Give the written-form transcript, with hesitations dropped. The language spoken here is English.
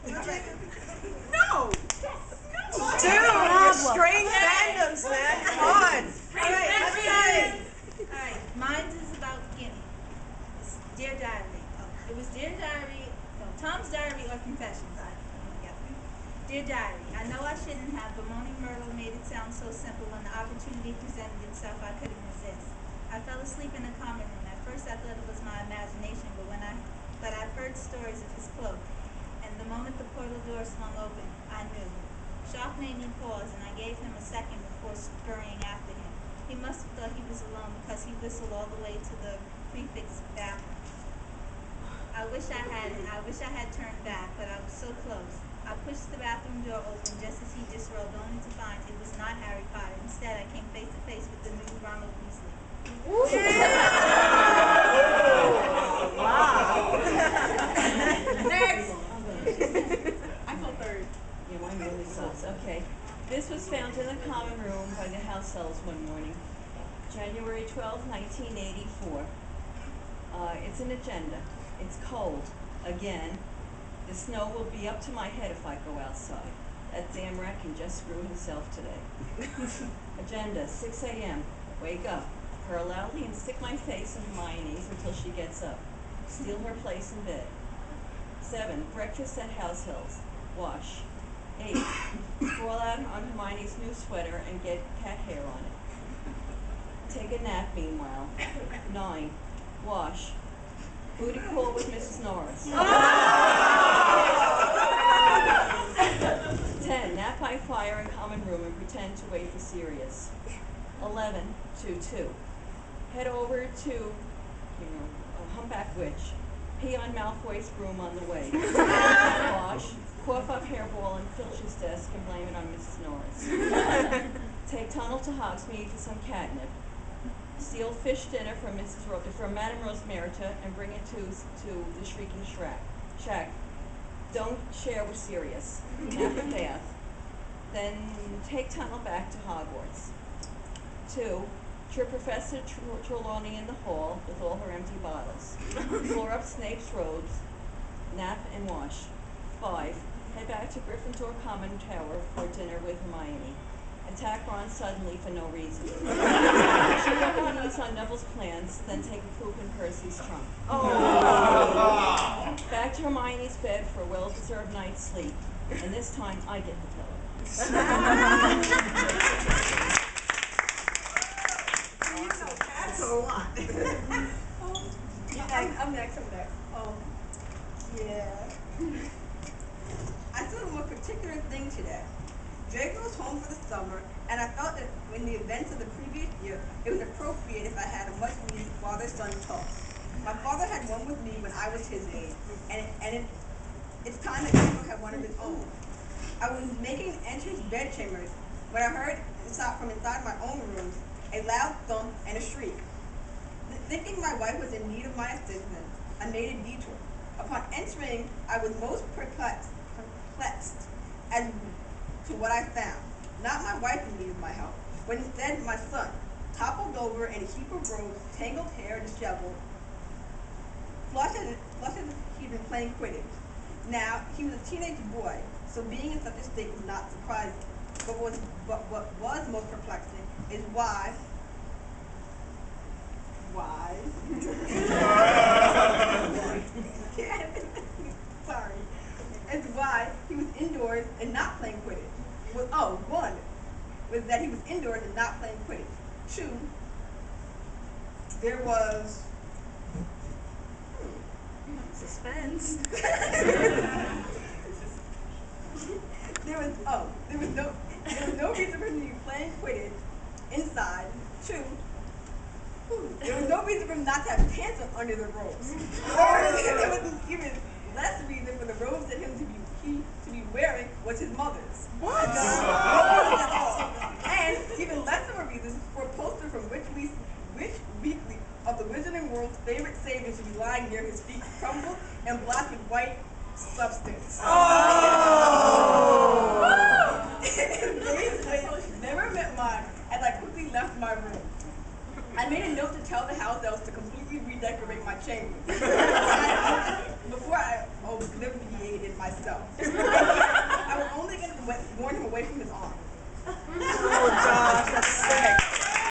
No! Dude, strange fandoms, man. Come on. Alright, mine is about Guinea. It's Dear Diary. Oh, it was Dear Diary, no, Tom's Diary or Confessions. I don't get it. Dear Diary, I know I shouldn't have, but Moaning Myrtle made it sound so simple. When the opportunity presented itself, I couldn't resist. I fell asleep in the common room. At first I thought it was my imagination, but I've heard stories of his cloak. And the moment the portal door swung open, I knew. Shock made me pause, and I gave him a second before scurrying after him. He must have thought he was alone because he whistled all the way to the prefix bathroom. I wish I had turned back, but I was so close. I pushed the bathroom door open just as he disrobed, only to find it was not Harry Potter. Instead, I came face to face with the new Ronald Weasley. Wow. Next! I go third. Yeah, mine really sucks. Okay. This was found in the common room by the house elves one morning, January 12, 1984. It's an agenda. It's cold. Again. The snow will be up to my head if I go outside. That damn rat can just screw himself today. Agenda, 6 a.m. Wake up. Purr loudly and stick my face in Hermione's until she gets up. Steal her place in bed. 7. Breakfast at House Hills. Wash. 8. Crawl out on Hermione's new sweater and get cat hair on it. Take a nap meanwhile. 9. Wash. Booty call with Mrs. Norris. 10. Nap by fire in common room and pretend to wait for Sirius. 11. 2. Head over to, Humpback Witch. Pee on Malfoy's broom on the way. Wash. Cough up hairball on Filch's desk and blame it on Mrs. Norris. Take Tunnel to Hogsmeade for some catnip. Steal fish dinner from Madame Rosmerta and bring it to the Shrieking Shack. Don't share with Sirius. Nap a bath. Then take Tunnel back to Hogwarts. 2. Trip Professor Trelawney in the hall with all her empty bottles. Floor up Snape's robes. Nap and wash. 5. Head back to Gryffindor Common Tower for dinner with Hermione. Attack Ron suddenly for no reason. Check up the leaves on Neville's plans, then take a poop in Percy's trunk. Oh. Back to Hermione's bed for a well-deserved night's sleep. And this time, I get the pillow. That's a lot. I'm next. Yeah. I thought of a particular thing today. Draco was home for the summer, and I felt that in the events of the previous year, it was appropriate if I had a much-needed father-son talk. My father had one with me when I was his age, and it's time that Draco had one of his own. I was making an entrance bedchamber when I heard from inside my own room a loud thump and a shriek. Thinking my wife was in need of my assistance, I made a detour. Upon entering, I was most perplexed as to what I found. Not my wife in need of my help, but instead my son, toppled over in a heap of robes, tangled hair, disheveled, flushed as he'd been playing Quidditch. Now, he was a teenage boy, so being in such a state was not surprising. But what was most perplexing is why sorry, is why he was indoors and not playing Quidditch. One was that he was indoors and not playing Quidditch. 2, there was Suspense. there was no reason for him to be playing Quidditch inside. 2, there was no reason for him not to have pants on under the robes. There was even less reason for the robes that him to be wearing was his mother's. What? No reason at all. And even less of a reason for a poster from which weekly of the Wizarding World's favorite savior to be lying near his feet, crumbled and blocked with white substance. These never met mine as I quickly left my room. I made a note to tell the house elves to completely redecorate my chamber before I obliterated myself. I was only going to warn him away from his arm.